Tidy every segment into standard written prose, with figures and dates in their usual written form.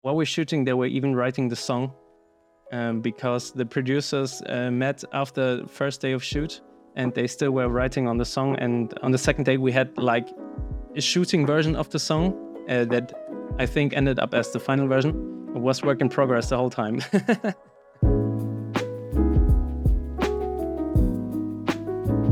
While we're shooting, they were even writing the song because the producers met after the first day of shoot and they still were writing on the song. And on the second day, we had like a shooting version of the song that I think ended up as the final version. It was work in progress the whole time.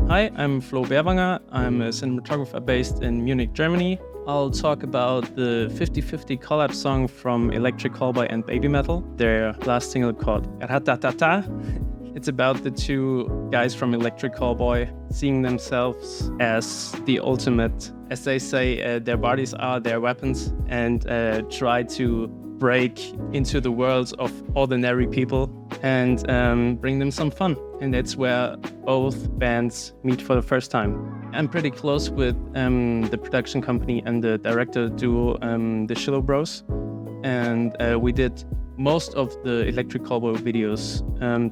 Hi, I'm Flo Berwanger. I'm a cinematographer based in Munich, Germany. I'll talk about the 50/50 collab song from Electric Callboy and BABYMETAL, their last single called RATATATA. It's about the two guys from Electric Callboy seeing themselves as the ultimate, as they say, their bodies are their weapons, and try to break into the worlds of ordinary people and bring them some fun. And that's where both bands meet for the first time. I'm pretty close with the production company and the director duo, the Shillow Bros. And we did most of the Electric Callboy videos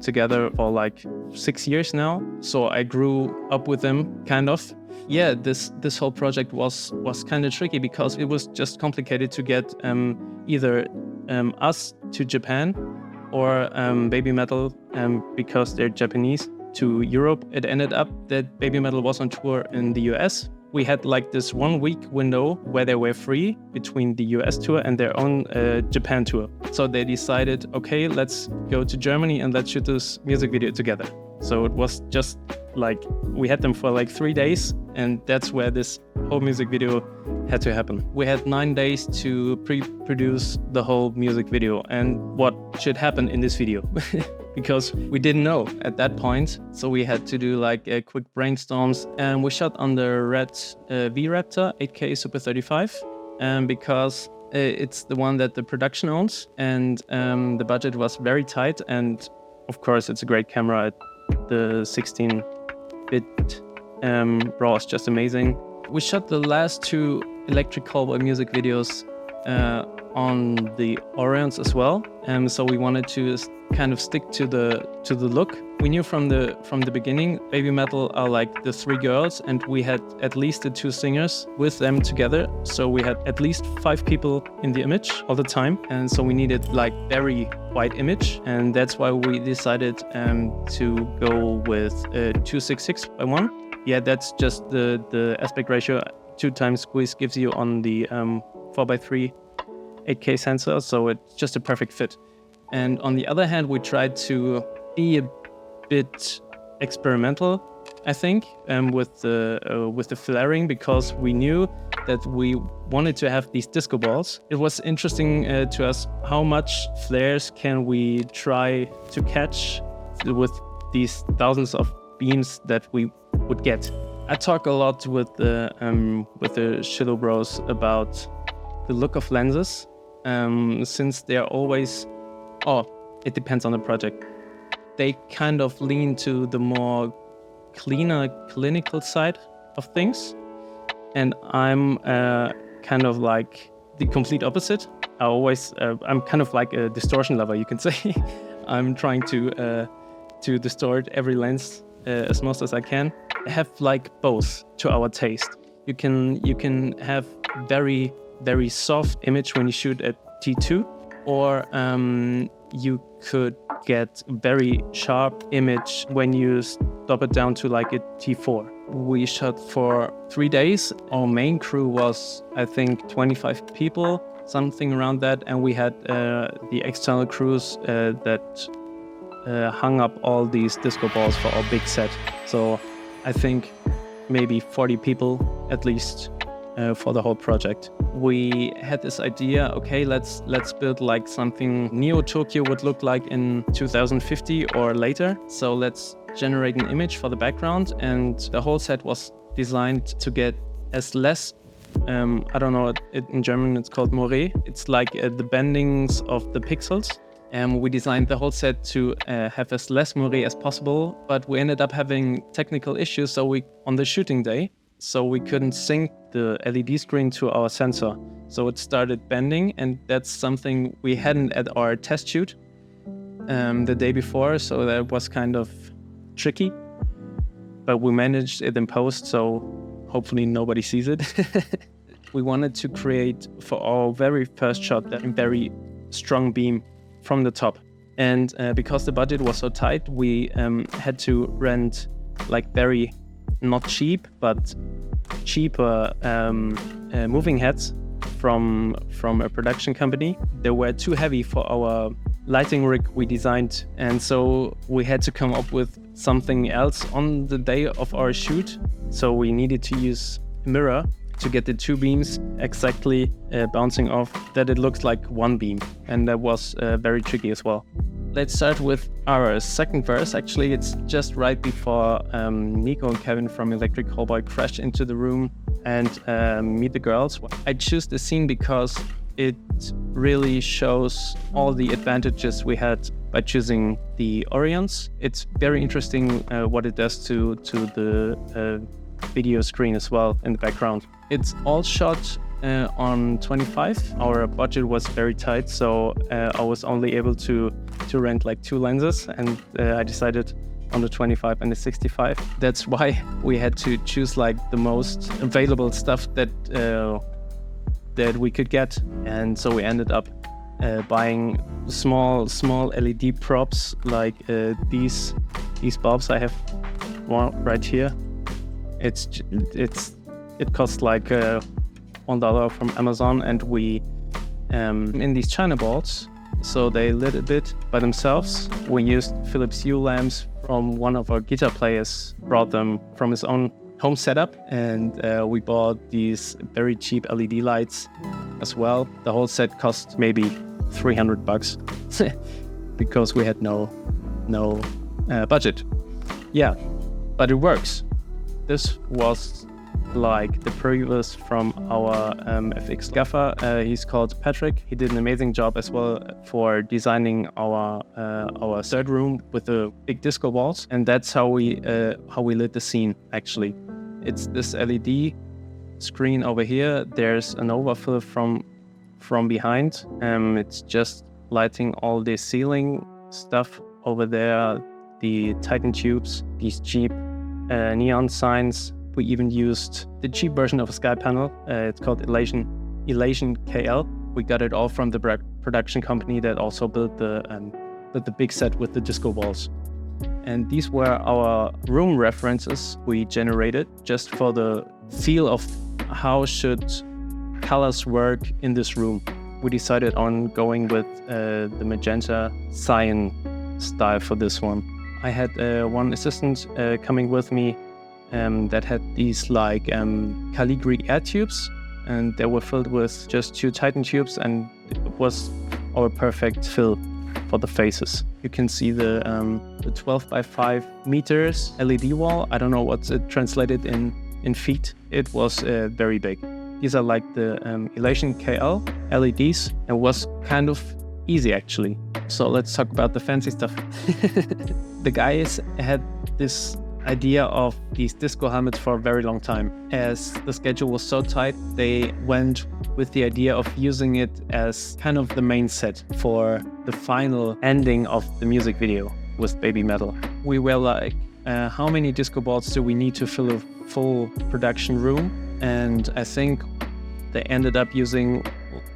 together for like 6 years now. So I grew up with them, kind of. Yeah, this whole project was kind of tricky because it was just complicated to get either us to Japan or BABYMETAL, because they're Japanese, to Europe. It ended up that BABYMETAL was on tour in the US. We had like this 1 week window where they were free between the US tour and their own Japan tour. So they decided, okay, let's go to Germany and let's shoot this music video together. So it was just like, we had them for like 3 days, and that's where this whole music video had to happen. We had 9 days to pre-produce the whole music video and what should happen in this video. Because we didn't know at that point. So we had to do like quick brainstorms, and we shot on the Red V-Raptor 8K Super 35 because it's the one that the production owns, and the budget was very tight, and of course it's a great camera. The 16-bit RAW is just amazing. We shot the last 2 Electric Callboy music videos on the Orions as well, so we wanted to kind of stick to the look. We knew from the beginning BABYMETAL are like the 3 girls, and we had at least the 2 singers with them together, so we had at least 5 people in the image all the time, and so we needed like very wide image, and that's why we decided to go with 266:1. Yeah, that's just the aspect ratio 2 times squeeze gives you on the 4:3 8K sensor, so it's just a perfect fit. And on the other hand, we tried to be a bit experimental, I think, with the flaring, because we knew that we wanted to have these disco balls. It was interesting to us how much flares can we try to catch with these thousands of beams that we would get. I talk a lot with the Shillow Bros about the look of lenses, since they're always, it depends on the project. They kind of lean to the more cleaner, clinical side of things. And I'm kind of like the complete opposite. I'm kind of like a distortion lover, you can say. I'm trying to distort every lens as much as I can. I have like both to our taste. You can have very, very soft image when you shoot at T2, or you could get very sharp image when you stop it down to like a T4. We shot for 3 days. Our main crew was, I think, 25 people, something around that, and we had the external crews that hung up all these disco balls for our big set. So I think maybe 40 people at least for the whole project. We had this idea, okay, let's build like something Neo-Tokyo would look like in 2050 or later. So let's generate an image for the background, and the whole set was designed to get as less, I don't know, in German it's called Moire. It's like the bendings of the pixels. We designed the whole set to have as less moire as possible, but we ended up having technical issues on the shooting day, so we couldn't sync the LED screen to our sensor. So it started bending, and that's something we hadn't at our test shoot the day before, so that was kind of tricky. But we managed it in post, so hopefully nobody sees it. We wanted to create, for our very first shot, that very strong beam from the top. And because the budget was so tight, we had to rent like very not cheap, but cheaper moving heads from a production company. They were too heavy for our lighting rig we designed, and so we had to come up with something else on the day of our shoot. So we needed to use a mirror to get the two beams exactly bouncing off, that it looks like one beam, and that was very tricky as well. Let's start with our second verse. Actually, it's just right before Nico and Kevin from Electric Callboy crash into the room and meet the girls. I choose the scene because it really shows all the advantages we had by choosing the Orions. It's very interesting what it does to the video screen as well in the background. It's all shot on 25. Our budget was very tight, so I was only able to rent like 2 lenses, and I decided on the 25 and the 65. That's why we had to choose like the most available stuff that we could get, and so we ended up buying small LED props like these bulbs. I have one right here. It costs like $1 from Amazon, and we in these China balls, so they lit a bit by themselves. We used Philips Hue lamps from one of our guitar players, brought them from his own home setup, and we bought these very cheap LED lights as well. The whole set cost maybe $300 because we had no budget. Yeah, but it works. This was like the previous from our FX gaffer. He's called Patrick. He did an amazing job as well for designing our third room with the big disco balls, and that's how we lit the scene. Actually, it's this LED screen over here. There's an overfill from behind. It's just lighting all the ceiling stuff over there, the Titan tubes, these cheap neon signs. We even used the cheap version of a sky panel. It's called Elation KL. We got it all from the production company that also built the big set with the disco balls. And these were our room references we generated just for the feel of how should colors work in this room. We decided on going with the magenta cyan style for this one. I had one assistant coming with me that had these like Caligari air tubes, and they were filled with just 2 Titan tubes, and it was our perfect fill for the faces. You can see the 12 by 5 meters LED wall. I don't know what's it translated in feet. It was very big. These are like the Elation KL LEDs, and it was kind of easy actually. So let's talk about the fancy stuff. The guys had this idea of these disco helmets for a very long time. As the schedule was so tight, they went with the idea of using it as kind of the main set for the final ending of the music video with Baby Metal. We were like, how many disco balls do we need to fill a full production room? And I think they ended up using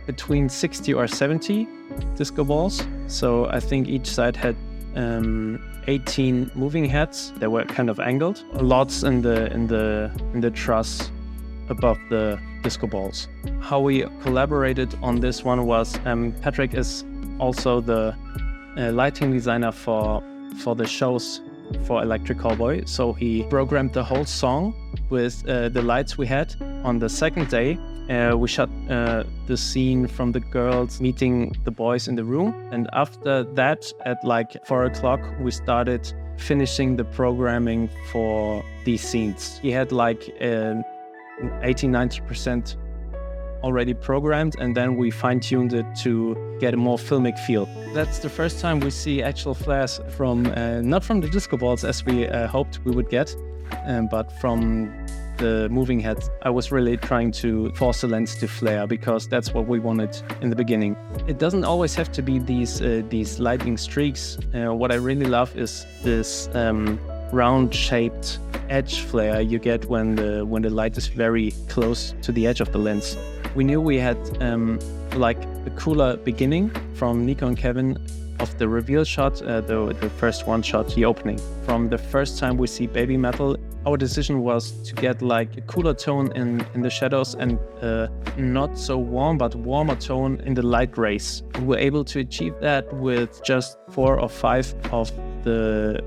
between 60 or 70 disco balls. So I think each side had 18 moving heads. They were kind of angled. Lots in the truss above the disco balls. How we collaborated on this one was Patrick is also the lighting designer for the shows for Electric Callboy. So he programmed the whole song with the lights we had. On the second day, we shot the scene from the girls meeting the boys in the room. And after that, at like 4 o'clock, we started finishing the programming for these scenes. He had like 80-90% already programmed, and then we fine-tuned it to get a more filmic feel. That's the first time we see actual flares from, not from the disco balls as we hoped we would get, but from the moving heads. I was really trying to force the lens to flare because that's what we wanted in the beginning. It doesn't always have to be these lightning streaks. What I really love is this round-shaped edge flare you get when the light is very close to the edge of the lens. We knew we had like a cooler beginning from Nico and Kevin of the reveal shot, the first one shot, the opening. From the first time we see BABYMETAL, our decision was to get like a cooler tone in the shadows and not so warm, but warmer tone in the light rays. We were able to achieve that with just 4 or 5 of the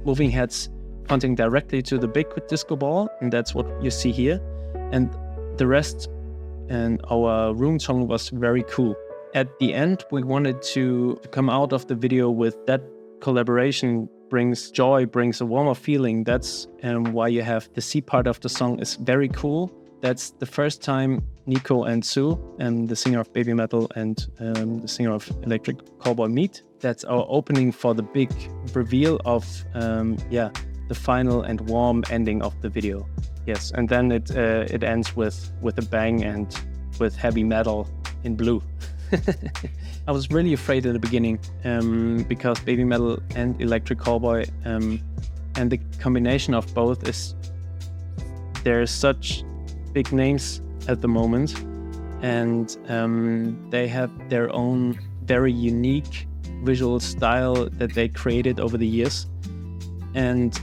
moving heads pointing directly to the big disco ball, and that's what you see here. And the rest and our room tone was very cool. At the end, we wanted to come out of the video with that collaboration brings joy, brings a warmer feeling. That's why you have the C part of the song is very cool. That's the first time Nico and Sue, the singer of BABYMETAL and the singer of Electric Callboy meet. That's our opening for the big reveal of the final and warm ending of the video. Yes, and then it ends with a bang and with heavy metal in blue. I was really afraid at the beginning because BABYMETAL and Electric Callboy and the combination of both is there's such big names at the moment, and they have their own very unique visual style that they created over the years, and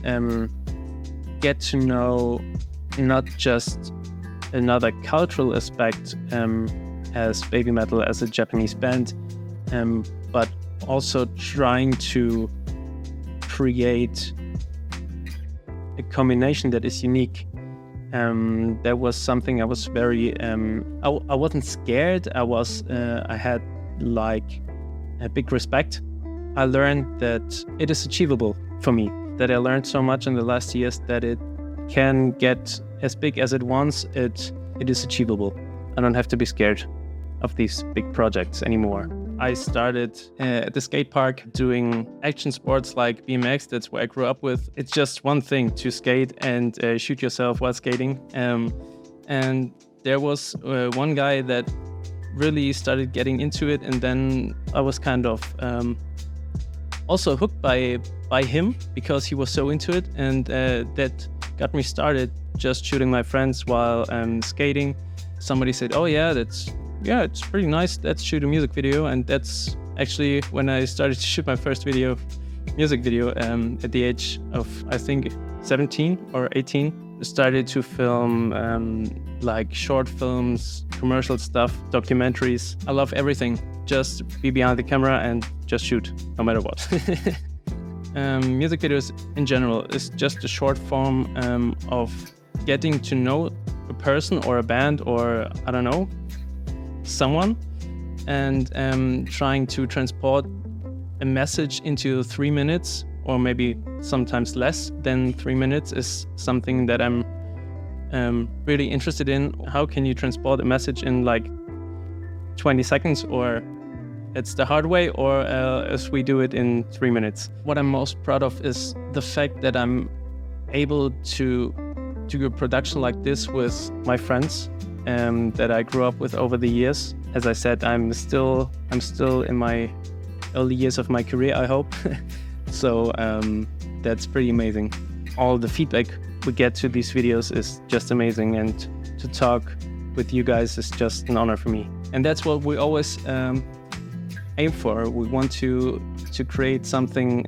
get to know not just another cultural aspect as BABYMETAL as a Japanese band, but also trying to create a combination that is unique. That was something I was very, I wasn't scared. I had like a big respect. I learned that it is achievable for me, that I learned so much in the last years that it can get as big as it wants. It is achievable. I don't have to be scared of these big projects anymore. I started at the skate park doing action sports like BMX. That's where I grew up with. It's just one thing to skate and shoot yourself while skating. And there was one guy that really started getting into it, and then I was kind of also hooked by him because he was so into it, and that got me started just shooting my friends while skating. Somebody said, "Oh yeah, it's pretty nice. Let's shoot a music video." And that's actually when I started to shoot my first music video at the age of, I think, 17 or 18. I started to film like short films, commercial stuff, documentaries. I love everything. Just be behind the camera and just shoot, no matter what. Music videos in general is just a short form of getting to know a person or a band or, I don't know, someone, and trying to transport a message into 3 minutes, or maybe sometimes less than 3 minutes, is something that I'm really interested in. How can you transport a message in like 20 seconds, or it's the hard way, or as we do it in 3 minutes? What I'm most proud of is the fact that I'm able to do a production like this with my friends that I grew up with over the years. As I said, I'm still in my early years of my career, I hope. So that's pretty amazing. All the feedback we get to these videos is just amazing, and to talk with you guys is just an honor for me. And that's what we always aim for. We want to create something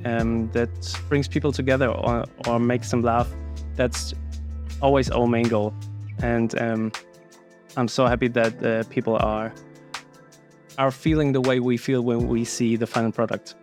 that brings people together or makes them laugh. That's always our main goal. And I'm so happy that people are feeling the way we feel when we see the final product.